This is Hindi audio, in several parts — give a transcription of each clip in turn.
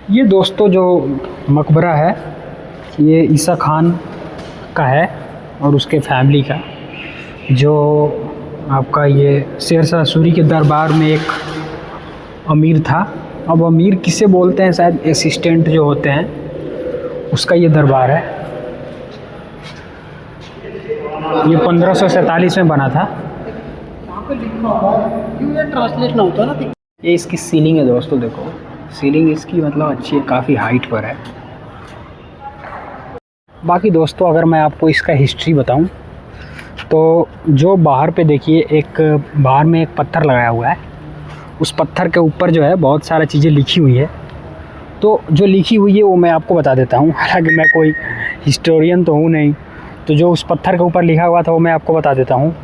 ये दोस्तों जो मकबरा है ये ईसा खान का है और उसके फैमिली का, जो आपका ये शेरशाह सूरी के दरबार में एक अमीर था। अब अमीर किसे बोलते हैं, शायद असिस्टेंट जो होते हैं, उसका ये दरबार है। ये 1547 में बना था। ट्रांसलेट ना होता ना। ये इसकी सीलिंग है दोस्तों, देखो सीलिंग इसकी मतलब अच्छी है, काफ़ी हाइट पर है। बाकी दोस्तों अगर मैं आपको इसका हिस्ट्री बताऊं तो जो बाहर पे देखिए एक बाहर में एक पत्थर लगाया हुआ है, उस पत्थर के ऊपर जो है बहुत सारा चीज़ें लिखी हुई है। तो जो लिखी हुई है वो मैं आपको बता देता हूँ, हालांकि मैं कोई हिस्टोरियन तो हूँ नहीं। तो जो उस पत्थर के ऊपर लिखा हुआ था वो मैं आपको बता देता हूँ।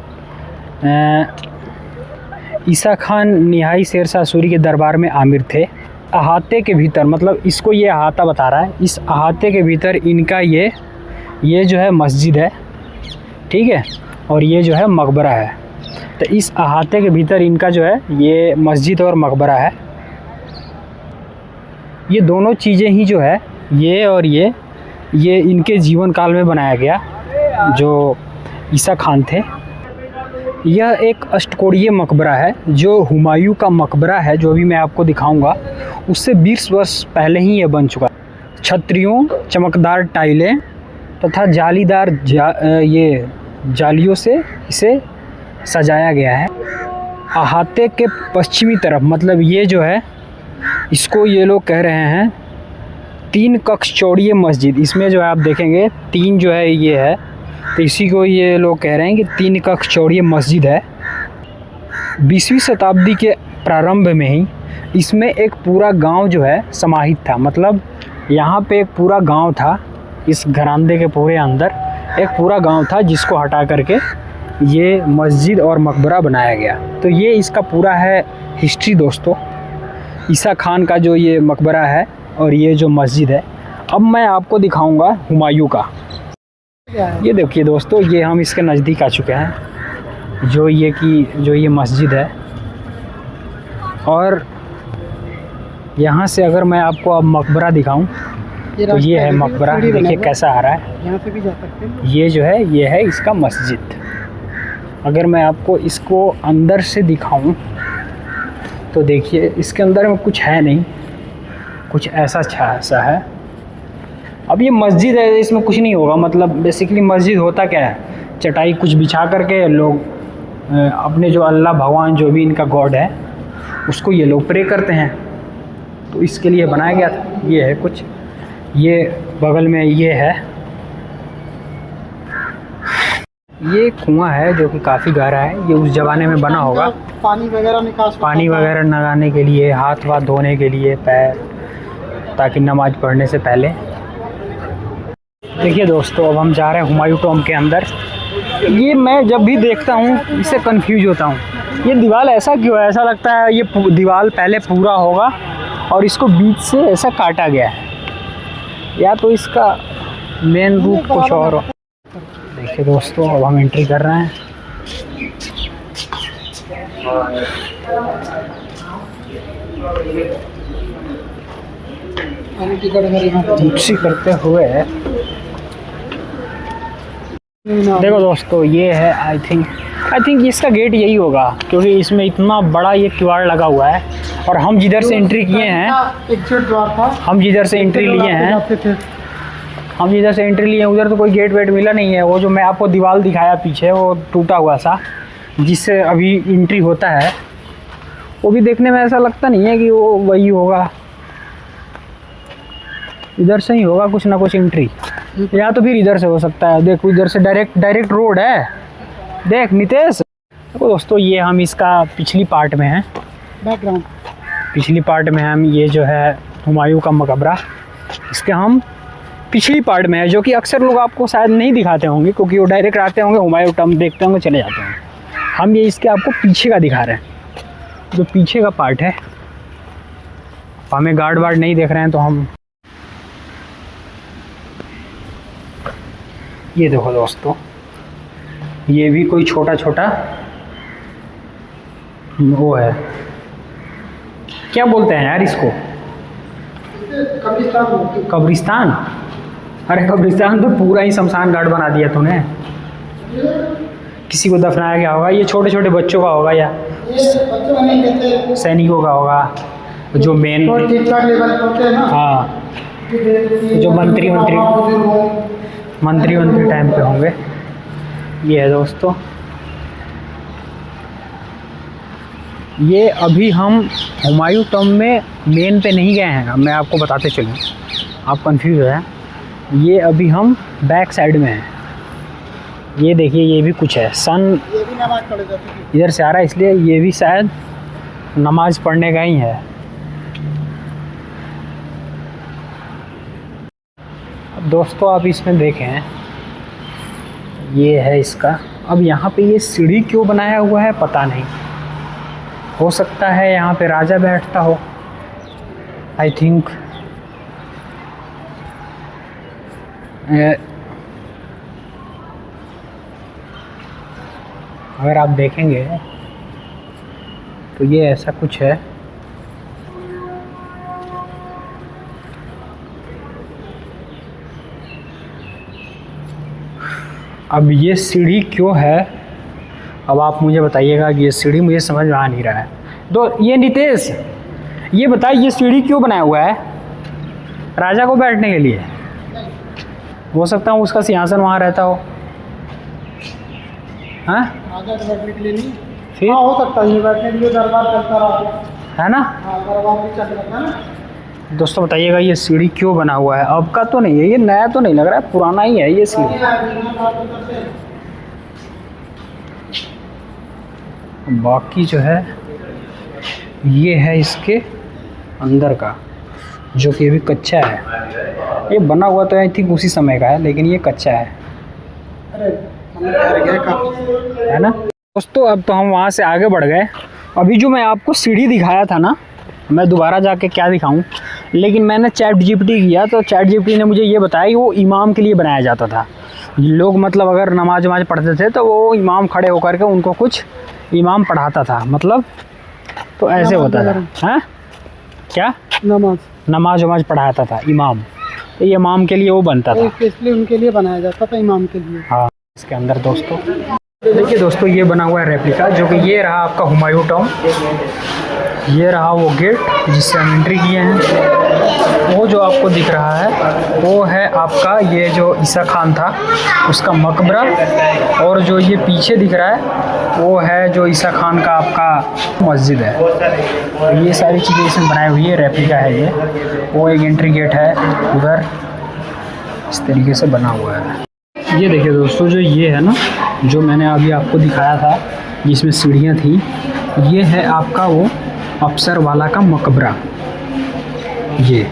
ईसा खान निहाई शेरशाह सूरी के दरबार में आमिर थे। अहाते के भीतर, मतलब इसको ये अहाता बता रहा है, इस अहाते के भीतर इनका ये जो है मस्जिद है, ठीक है, और ये जो है मकबरा है। तो इस अहाते के भीतर इनका जो है ये मस्जिद और मकबरा है। ये दोनों चीज़ें ही जो है ये और ये इनके जीवन काल में बनाया गया, जो ईसा खान थे। यह एक अष्टकोणीय मकबरा है जो हुमायूं का मकबरा है, जो भी मैं आपको दिखाऊंगा उससे 20 वर्ष पहले ही ये बन चुका है। छतरियों, चमकदार टाइलें तथा जालीदार ये जालियों से इसे सजाया गया है। अहाते के पश्चिमी तरफ, मतलब ये जो है इसको ये लोग कह रहे हैं 3 कक्ष चौड़ी मस्जिद। इसमें जो है आप देखेंगे 3 जो है ये है, तो इसी को ये लोग कह रहे हैं कि 3 कक्ष चौड़ी मस्जिद है। 20वीं शताब्दी के प्रारंभ में ही इसमें एक पूरा गांव जो है समाहित था, मतलब यहाँ पे एक पूरा गांव था। इस घरांदे के पूरे अंदर एक पूरा गांव था जिसको हटा करके ये मस्जिद और मकबरा बनाया गया। तो ये इसका पूरा है हिस्ट्री दोस्तों, ईसा खान का जो ये मकबरा है और ये जो मस्जिद है। अब मैं आपको दिखाऊंगा हुमायूं का। ये देखिए दोस्तों, ये हम इसके नज़दीक आ चुके हैं, जो ये मस्जिद है। और यहाँ से अगर मैं आपको अब मकबरा दिखाऊं तो ये है मकबरा, देखिए कैसा आ रहा है। यहाँ से भी जा सकते हैं। ये है इसका मस्जिद। अगर मैं आपको इसको अंदर से दिखाऊं तो देखिए इसके अंदर में कुछ है नहीं, कुछ ऐसा है। अब ये मस्जिद है, इसमें कुछ नहीं होगा। मतलब बेसिकली मस्जिद होता क्या है, चटाई कुछ बिछा करके लोग अपने जो अल्लाह भगवान जो भी इनका गॉड है उसको ये लोग प्रे करते हैं, तो इसके लिए बनाया गया था। ये है कुछ, ये बगल में ये है, ये कुआं है जो कि काफ़ी गहरा है। ये उस ज़माने में बना होगा, पानी वगैरह लगाने के लिए, हाथ वाथ धोने के लिए, पैर, ताकि नमाज पढ़ने से पहले। देखिए दोस्तों अब हम जा रहे हैं हुमायूं टॉम के अंदर। ये मैं जब भी देखता हूँ इससे कंफ्यूज होता हूँ, ये दीवार ऐसा क्यों है? ऐसा लगता है ये दीवार पहले पूरा होगा और इसको बीच से ऐसा काटा गया है, या तो इसका मेन रूप कुछ और हो। देखिए दोस्तों अब हम एंट्री कर रहे हैं। एंट्री करते हुए देखो दोस्तों ये है, आई थिंक इसका गेट यही होगा, क्योंकि इसमें इतना बड़ा ये किवाड़ लगा हुआ है। और हम जिधर से एंट्री किए हैं, हम जिधर से एंट्री लिए उधर तो कोई गेट वेट मिला नहीं है। वो जो मैं आपको दीवार दिखाया पीछे, वो टूटा हुआ सा जिससे अभी एंट्री होता है, वो भी देखने में ऐसा लगता नहीं है कि वो वही होगा। इधर से ही होगा कुछ ना कुछ एंट्री, या तो फिर इधर से हो सकता है। देखो इधर से डायरेक्ट रोड है, देख नितेश। देखो दोस्तों ये हम इसका पिछली पार्ट में हैं, बैकग्राउंड पिछली पार्ट में हम ये जो है हुमायूं का मकबरा, इसके हम पिछली पार्ट में है, जो कि अक्सर लोग आपको शायद नहीं दिखाते होंगे, क्योंकि वो डायरेक्ट आते होंगे हुमायूं टॉम देखते होंगे चले जाते होंगे। हम ये इसके आपको पीछे का दिखा रहे हैं, जो पीछे का पार्ट है। हमें गार्ड वार्ड नहीं देख रहे हैं तो हम ये देखो दोस्तों, ये भी कोई छोटा छोटा वो है, क्या बोलते हैं यार इसको, कब्रिस्तान? अरे कब्रिस्तान तो पूरा ही शमशान घाट बना दिया तूने। किसी को दफनाया गया होगा, ये छोटे छोटे बच्चों का होगा या सैनिकों का होगा, जो मेन, हाँ जो मंत्री टाइम पे होंगे। ये है दोस्तों, ये अभी हम हुमायूं टॉम में मेन पे नहीं गए हैं। अब मैं आपको बताते चलूँ, आप कंफ्यूज हो जाए। ये अभी हम बैक साइड में हैं। ये देखिए, ये भी कुछ है, सन ये भी नमाज पढ़ जाती है। इधर से आ रहा है, इसलिए ये भी शायद नमाज पढ़ने का ही है। अब दोस्तों आप इसमें देखें, ये है इसका। अब यहाँ पे ये सीढ़ी क्यों बनाया हुआ है पता नहीं, हो सकता है यहाँ पे राजा बैठता हो, आई थिंक। अगर आप देखेंगे तो ये ऐसा कुछ है। अब ये सीढ़ी क्यों है, अब आप मुझे बताइएगा कि ये सीढ़ी मुझे समझ में आ नहीं रहा है। तो ये नितेश, ये बताइए ये सीढ़ी क्यों बनाया हुआ है? राजा को बैठने के लिए? हो सकता है उसका सिंहासन वहाँ रहता हो। हाँ, राजा के बैठने के लिए नहीं, फिर हाँ हो सकता है, ये बैठने के लिए दरबार चलता रहा है ना। हाँ, दरबार भी चल रहा था ना। दोस्तों बताइएगा ये सीढ़ी क्यों बना हुआ है? अब का तो नहीं है, ये नया तो नहीं लग रहा है, पुराना ही है ये सीढ़ी। बाकी जो है ये है इसके अंदर का, जो कि अभी कच्चा है। ये बना हुआ तो आई थिंक उसी समय का है, लेकिन ये कच्चा है, है ना दोस्तों। अब तो हम वहाँ से आगे बढ़ गए। अभी जो मैं आपको सीढ़ी दिखाया था ना, मैं दोबारा जाके क्या दिखाऊं, लेकिन मैंने चैट जीपीटी किया तो चैट जीपीटी ने मुझे ये बताया कि वो इमाम के लिए बनाया जाता था। लोग मतलब अगर नमाज पढ़ते थे तो वो इमाम खड़े होकर के उनको कुछ इमाम पढ़ाता था, मतलब तो ऐसे होता था। हाँ क्या, नमाज पढ़ाता था इमाम, तो ये इमाम के लिए वो बनता था, इसलिए उनके लिए बनाया जाता था, इमाम के लिए। हाँ। इसके अंदर दोस्तों देखिए दोस्तों, ये बना हुआ है रेप्लिका, जो कि ये रहा आपका हुमायूं टॉम। ये रहा वो गेट जिससे हम एंट्री किए हैं। वो जो आपको दिख रहा है वो है आपका ये जो ईसा खान था उसका मकबरा, और जो ये पीछे दिख रहा है वो है जो ईसा खान का आपका मस्जिद है। तो ये सारी चीज़ें इसमें बनाई हुई है, रेप्लिका है ये। वो एक एंट्री गेट है उधर, इस तरीके से बना हुआ है। ये देखिए दोस्तों, जो ये है ना, जो मैंने अभी आपको दिखाया था जिसमें सीढ़ियाँ थी, ये है आपका वो अफसर वाला का मकबरा। ये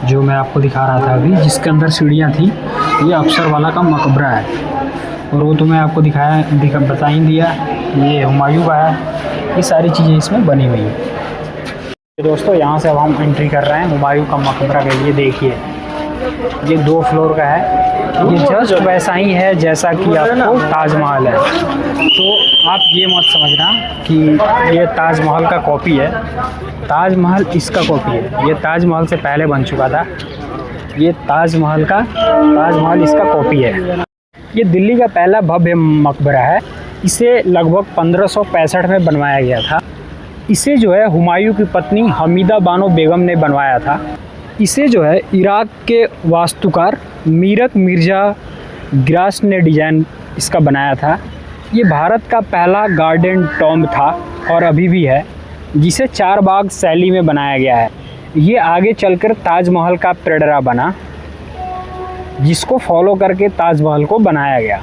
जो मैं आपको दिखा रहा था अभी, जिसके अंदर सीढ़ियाँ थी, ये अफसर वाला का मकबरा है। और वो तो मैं आपको बता ही दिया, ये हुमायूं का है। ये सारी चीज़ें इसमें बनी हुई है। दोस्तों यहाँ से अब हम एंट्री कर रहे हैं हुमायूं का मकबरा के लिए। देखिए ये 2 फ्लोर का है, ये जस्ट वैसा ही है जैसा कि आपको ताजमहल है। तो आप ये मत समझना कि ये ताजमहल का कॉपी है, ताजमहल इसका कॉपी है। ये ताजमहल से पहले बन चुका था, ये ताजमहल इसका कॉपी है। ये दिल्ली का पहला भव्य मकबरा है। इसे लगभग 1565 में बनवाया गया था। इसे जो है हुमायूं की पत्नी हमीदा बानो बेगम ने बनवाया था। इसे जो है इराक के वास्तुकार मीरत मिर्ज़ा गिरास ने डिज़ाइन इसका बनाया था। ये भारत का पहला गार्डन टॉम्ब था और अभी भी है, जिसे 4 बाग शैली में बनाया गया है। ये आगे चलकर ताजमहल का प्रेरणा बना, जिसको फॉलो करके ताजमहल को बनाया गया।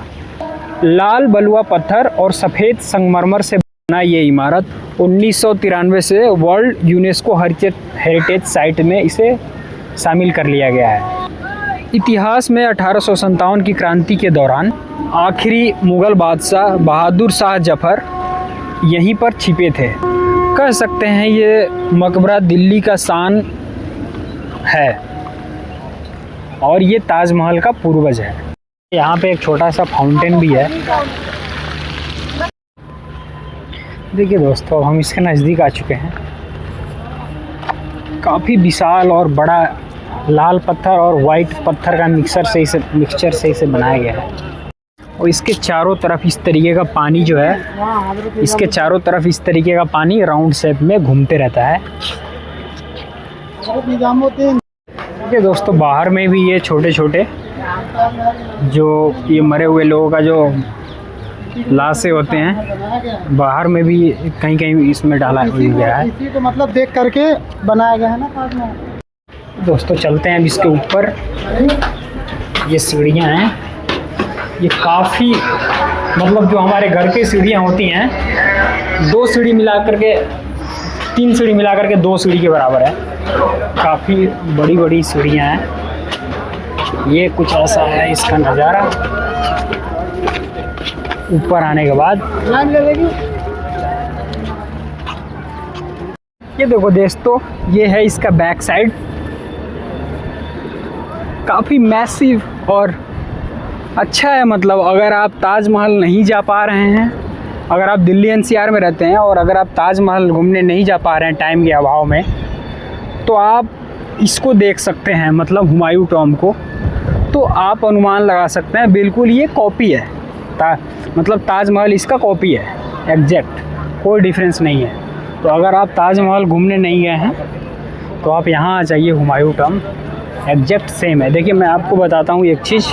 लाल बलुआ पत्थर और सफ़ेद संगमरमर से बना ये इमारत 1993 से वर्ल्ड यूनेस्को हेरिटेज साइट में इसे शामिल कर लिया गया है। इतिहास में 1857 की क्रांति के दौरान आखिरी मुग़ल बादशाह बहादुर शाह जफ़र यहीं पर छिपे थे। कह सकते हैं ये मकबरा दिल्ली का शान है और ये ताजमहल का पूर्वज है। यहाँ पे एक छोटा सा फाउंटेन भी है। देखिए दोस्तों, अब हम इसके नज़दीक आ चुके हैं। काफ़ी विशाल और बड़ा लाल पत्थर और वाइट पत्थर का मिक्सचर से इसे बनाया गया है। और इसके चारों तरफ इस तरीके का पानी जो है, इसके चारों तरफ इस तरीके का पानी राउंड शेप में घूमते रहता है। ये दोस्तों बाहर में भी ये छोटे छोटे जो ये मरे हुए लोगों का जो लाशें होते हैं, बाहर में भी कहीं कहीं इसमें डाला गया है। इसी को मतलब देख करके बनाया गया है ना ताजमहल। दोस्तों चलते हैं अब इसके ऊपर। ये सीढ़ियाँ हैं, ये काफ़ी मतलब जो हमारे घर की सीढ़ियाँ होती हैं, 2 सीढ़ी मिला करके 3 सीढ़ी मिला करके 2 सीढ़ी के बराबर है। काफ़ी बड़ी बड़ी सीढ़ियाँ हैं। ये कुछ ऐसा है इसका नज़ारा ऊपर आने के बाद। ये देखो दोस्तों, ये है इसका बैक साइड, काफ़ी मैसिव और अच्छा है। मतलब अगर आप ताजमहल नहीं जा पा रहे हैं, अगर आप दिल्ली एनसीआर में रहते हैं और अगर आप ताजमहल घूमने नहीं जा पा रहे हैं टाइम के अभाव में, तो आप इसको देख सकते हैं, मतलब हुमायूं टॉम्ब को। तो आप अनुमान लगा सकते हैं बिल्कुल ये कॉपी है, मतलब ताजमहल इसका कॉपी है, एग्जैक्ट, कोई डिफरेंस नहीं है। तो अगर आप ताजमहल घूमने नहीं गए हैं तो आप यहाँ आ जाइए, हुमायूं टॉम्ब एग्जैक्ट सेम है। देखिए मैं आपको बताता हूँ एक चीज़,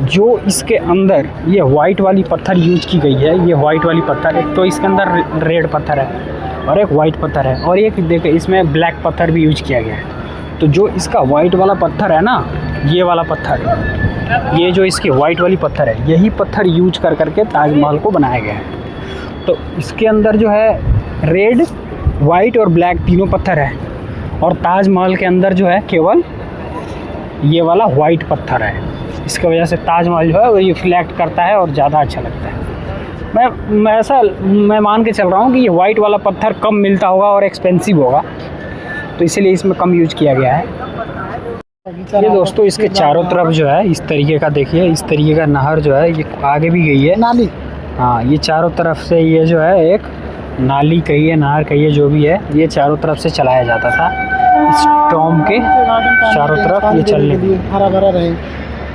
जो इसके अंदर ये वाइट वाली पत्थर यूज की गई है, ये वाइट वाली पत्थर, एक तो इसके अंदर रेड पत्थर है और एक वाइट पत्थर है, और एक देखिए इसमें ब्लैक पत्थर भी यूज किया गया है। तो जो इसका वाइट वाला पत्थर है ना, ये वाला पत्थर, ये जो इसकी वाइट वाली पत्थर है, यही पत्थर यूज कर करके ताजमहल को बनाया गया है। तो इसके अंदर जो है रेड, वाइट और ब्लैक तीनों पत्थर है, और ताजमहल के अंदर जो है केवल ये वाला वाइट पत्थर है। इसकी वजह से ताजमहल जो है वो रिफ्लेक्ट करता है और ज़्यादा अच्छा लगता है। मैं मान के चल रहा हूँ कि ये वाइट वाला पत्थर कम मिलता होगा और एक्सपेंसिव होगा, तो इसीलिए इसमें कम यूज किया गया है। ये दोस्तों इसके चारों तरफ जो है इस तरीके का, देखिए इस तरीके का नहर जो है, ये आगे भी गई है नाली। हाँ, ये चारों तरफ से ये जो है एक नाली कहिए, नहर कहिए, जो भी है, ये चारों तरफ से चलाया जाता था इस टॉम्ब के चारों तरफ। ये चलने हरा भरा रहे,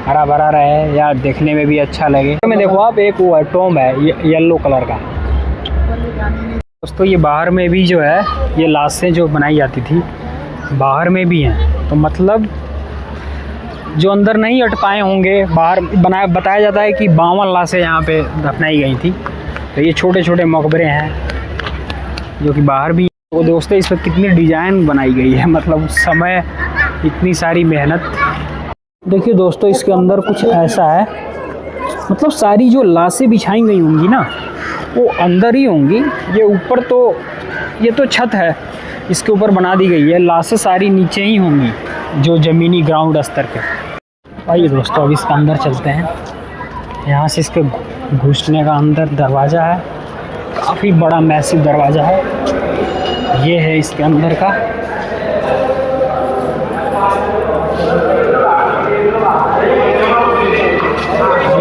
हरा भरा रहे या देखने में भी अच्छा लगे। तो मैं देखो आप, एक वो टॉम्ब है ये येलो कलर का। दोस्तों ये बाहर में भी जो है ये लाशें जो बनाई जाती थी, बाहर में भी हैं। तो मतलब जो अंदर नहीं अट पाए होंगे, बाहर बताया जाता है कि 52 लाशें यहाँ पे दफनाई गई थी। तो ये छोटे छोटे मकबरे हैं जो कि बाहर भी। वो दोस्तों इस पर कितनी डिज़ाइन बनाई गई है, मतलब उस समय इतनी सारी मेहनत। देखिए दोस्तों इसके अंदर कुछ ऐसा है, मतलब सारी जो लाशें बिछाई गई होंगी ना, वो अंदर ही होंगी। ये ऊपर तो, ये तो छत है, इसके ऊपर बना दी गई है, लाशें सारी नीचे ही होंगी जो ज़मीनी ग्राउंड स्तर पे। आइए दोस्तों अब इसके अंदर चलते हैं। यहाँ से इसके घुसने का अंदर दरवाज़ा है, काफ़ी बड़ा मैसिव दरवाज़ा है। ये है इसके अंदर का।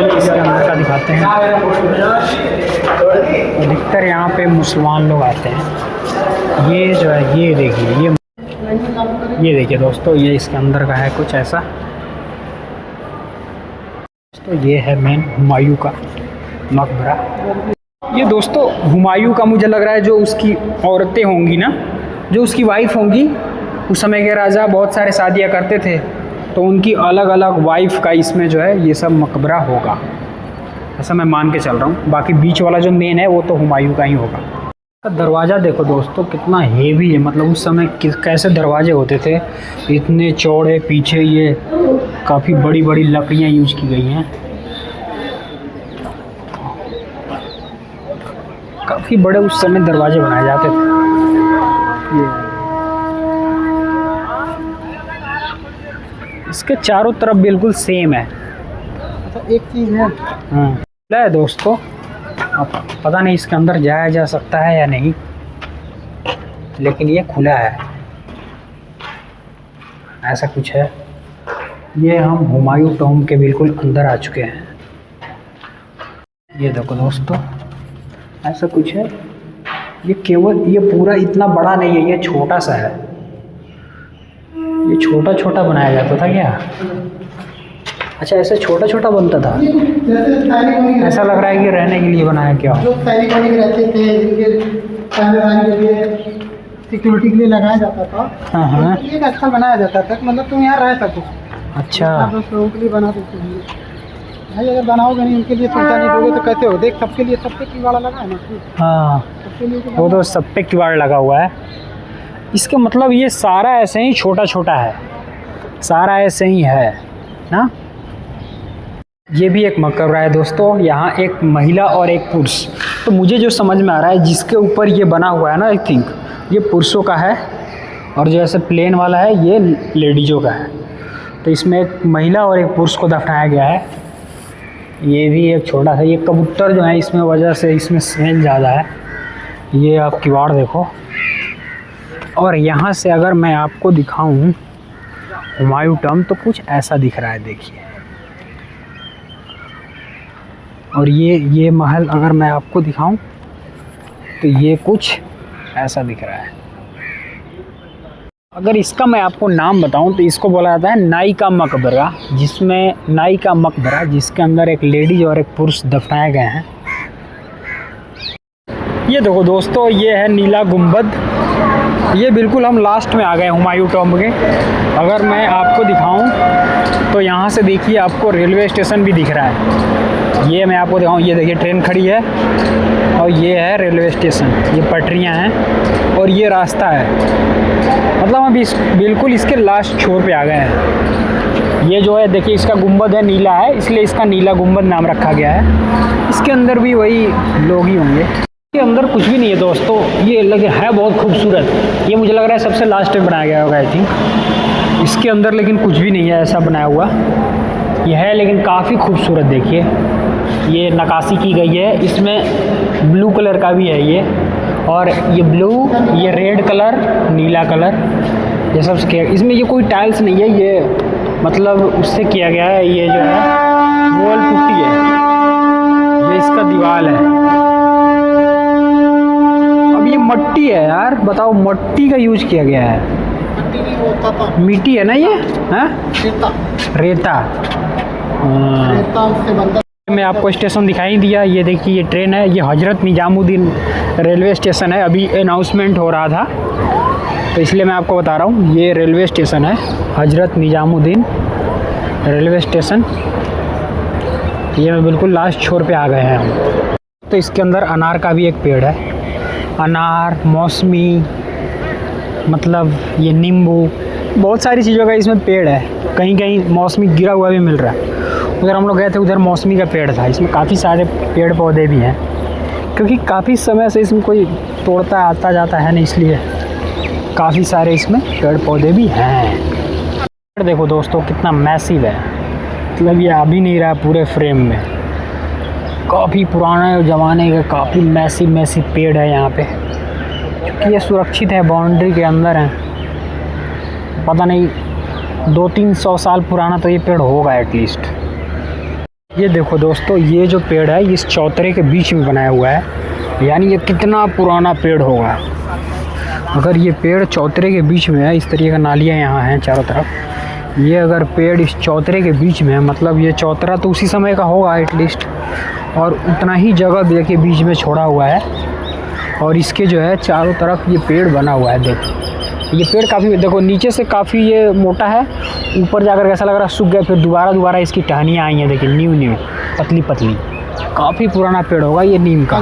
इसके अंदर का दिखाते हैं। अधिकतर यहाँ पे मुसलमान लोग आते हैं। ये जो है ये देखिए, ये देखिए दोस्तों, ये इसके अंदर का है कुछ ऐसा। तो ये है मेन हुमायूं का मकबरा। ये दोस्तों हुमायूं का मुझे लग रहा है जो उसकी औरतें होंगी ना, जो उसकी वाइफ होंगी, उस समय के राजा बहुत सारे शादियाँ करते थे, तो उनकी अलग अलग वाइफ का इसमें जो है ये सब मकबरा होगा, ऐसा मैं मान के चल रहा हूँ। बाकी बीच वाला जो मेन है वो तो हुमायूं का ही होगा। दरवाज़ा देखो दोस्तों कितना हेवी है, मतलब उस समय कैसे दरवाजे होते थे, इतने चौड़े। पीछे ये काफ़ी बड़ी बड़ी लकड़ियाँ यूज की गई हैं, काफ़ी बड़े उस समय दरवाजे बनाए जाते थे। ये इसके चारों तरफ बिल्कुल सेम है। तो एक चीज़ है, हाँ खुला है दोस्तों, अब पता नहीं इसके अंदर जाया जा सकता है या नहीं, लेकिन ये खुला है, ऐसा कुछ है। ये हम हुमायूं टॉम्ब के बिल्कुल अंदर आ चुके हैं। ये देखो दोस्तों ऐसा कुछ है। ये केवल ये पूरा इतना बड़ा नहीं है, ये छोटा सा है। ये छोटा छोटा बनाया जाता था क्या? अच्छा, ऐसे छोटा छोटा बनता था। जैसे सैनिक ऐसा लग रहा है कि रहने के लिए बनाया क्या? जो सैनिक रहते थे, जिनके पहरेदारी के लिए, सिक्योरिटी के लिए लगाया जाता था। हाँ हाँ। तो एक अच्छा बनाया जाता था, मतलब तुम यहाँ रह सको। अच्छा, 10 लोगों के लिए बना देते हैं भाई। अगर बनाओगे नहीं, उनके लिए सुविधा नहीं दोगे तो कैसे हो? देख, सबके लिए, सबके किवाड़ा लगा है ना। हाँ, सबके लिए तो वो बना तो सब पे किवाड़ लगा हुआ है। इसका मतलब ये सारा ऐसे ही छोटा छोटा है, सारा ऐसे ही है ना। ये भी एक मकबरा है दोस्तों, यहाँ एक महिला और एक पुरुष। तो मुझे जो समझ में आ रहा है, जिसके ऊपर ये बना हुआ है ना, आई थिंक ये पुरुषों का है, और जो ऐसे प्लेन वाला है ये लेडीज़ों का है। तो इसमें एक महिला और एक पुरुष को दफनाया गया है। ये भी एक छोटा सा, ये कबूतर जो है इसमें वजह से इसमें स्मेल ज़्यादा है। ये आप किवाड़ देखो। और यहाँ से अगर मैं आपको दिखाऊं हुमायूं टॉम्ब, तो कुछ ऐसा दिख रहा है, देखिए। और ये महल अगर मैं आपको दिखाऊं तो ये कुछ ऐसा दिख रहा है। अगर इसका मैं आपको नाम बताऊं तो इसको बोला जाता है नाई का मकबरा, जिसके अंदर एक लेडीज और एक पुरुष दफनाए गए हैं। ये देखो दोस्तों, ये है नीला गुंबद। ये बिल्कुल हम लास्ट में आ गए हुमायूं टॉम्ब के। अगर मैं आपको दिखाऊं तो यहाँ से देखिए, आपको रेलवे स्टेशन भी दिख रहा है। ये मैं आपको दिखाऊं, ये देखिए ट्रेन खड़ी है, और ये है रेलवे स्टेशन। ये पटरियाँ हैं और ये रास्ता है। मतलब हम बिल्कुल इसके लास्ट छोर पे आ गए हैं। ये जो है देखिए, इसका गुंबद है, नीला है, इसलिए इसका नीला गुंबद नाम रखा गया है। इसके अंदर भी वही लोग ही होंगे। इसके अंदर कुछ भी नहीं है दोस्तों, ये लेकिन है बहुत खूबसूरत। ये मुझे लग रहा है सबसे लास्ट में बनाया गया होगा, आई थिंक। इसके अंदर लेकिन कुछ भी नहीं है ऐसा बनाया हुआ। ये है लेकिन काफ़ी खूबसूरत। देखिए, ये नक्काशी की गई है, इसमें ब्लू कलर का भी है ये, और ये ब्लू, ये रेड कलर, नीला कलर, ये सब किया। इसमें ये कोई टाइल्स नहीं है, ये मतलब उससे किया गया है। ये जो है वॉल पुट्टी है, ये इसका दीवार है। अब ये मट्टी है यार, बताओ, मट्टी का यूज किया गया है। मिट्टी नहीं होता था, मिट्टी है ना ये, है रेता। रेता। हाँ। रेता उससे बनता। मैं आपको स्टेशन दिखाई दिया। ये देखिए, ये ट्रेन है, ये हजरत निजामुद्दीन रेलवे स्टेशन है। अभी अनाउंसमेंट हो रहा था तो इसलिए मैं आपको बता रहा हूँ, ये रेलवे स्टेशन है, हजरत निजामुद्दीन रेलवे स्टेशन। ये मैं बिल्कुल लास्ट छोर पे आ गए हैं हम। तो इसके अंदर अनार का भी एक पेड़ है, अनार, मौसमी, मतलब ये नींबू, बहुत सारी चीज़ों का इसमें पेड़ है। कहीं कहीं मौसमी गिरा हुआ भी मिल रहा है। उधर हम लोग गए थे, उधर मौसमी का पेड़ था। इसमें काफ़ी सारे पेड़ पौधे भी हैं, क्योंकि काफ़ी समय से इसमें कोई तोड़ता आता जाता है नहीं, इसलिए काफ़ी सारे इसमें पेड़ पौधे भी हैं। देखो दोस्तों, कितना मैसिव है, मतलब ये आ भी नहीं रहा पूरे फ्रेम में। काफ़ी पुराने ज़माने का काफ़ी मैसिव पेड़ है यहाँ पे, क्योंकि ये सुरक्षित है, बाउंड्री के अंदर है। पता नहीं 200-300 साल पुराना तो ये पेड़ होगा एटलीस्ट। ये देखो दोस्तों, ये जो पेड़ है इस चौतरे के बीच में बनाया हुआ है, यानी ये कितना पुराना पेड़ होगा। अगर ये पेड़ चौतरे के बीच में है, इस तरीके का नालियाँ यहाँ हैं चारों तरफ, ये अगर पेड़ इस चौतरे के बीच में है, मतलब ये चौतरा तो उसी समय का होगा एटलीस्ट, और उतना ही जगह के बीच में छोड़ा हुआ है, और इसके जो है चारों तरफ ये पेड़ बना हुआ है। देखो, ये पेड़ काफ़ी, देखो नीचे से काफ़ी ये मोटा है, ऊपर जाकर ऐसा लग रहा है सूख गया, फिर दोबारा इसकी टहनियाँ आई हैं। देखिए, न्यू पतली, काफ़ी पुराना पेड़ होगा ये नीम का।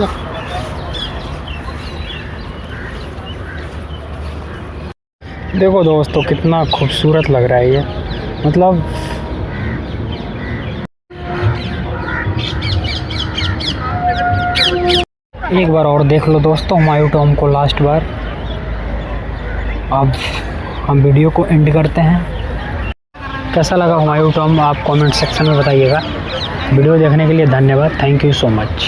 देखो दोस्तों, कितना खूबसूरत लग रहा है ये, मतलब एक बार और देख लो दोस्तों हुमायूं टॉम्ब को लास्ट बार। अब हम वीडियो को एंड करते हैं। कैसा लगा हुमायूं टॉम्ब आप कमेंट सेक्शन में बताइएगा। वीडियो देखने के लिए धन्यवाद। Thank you so much.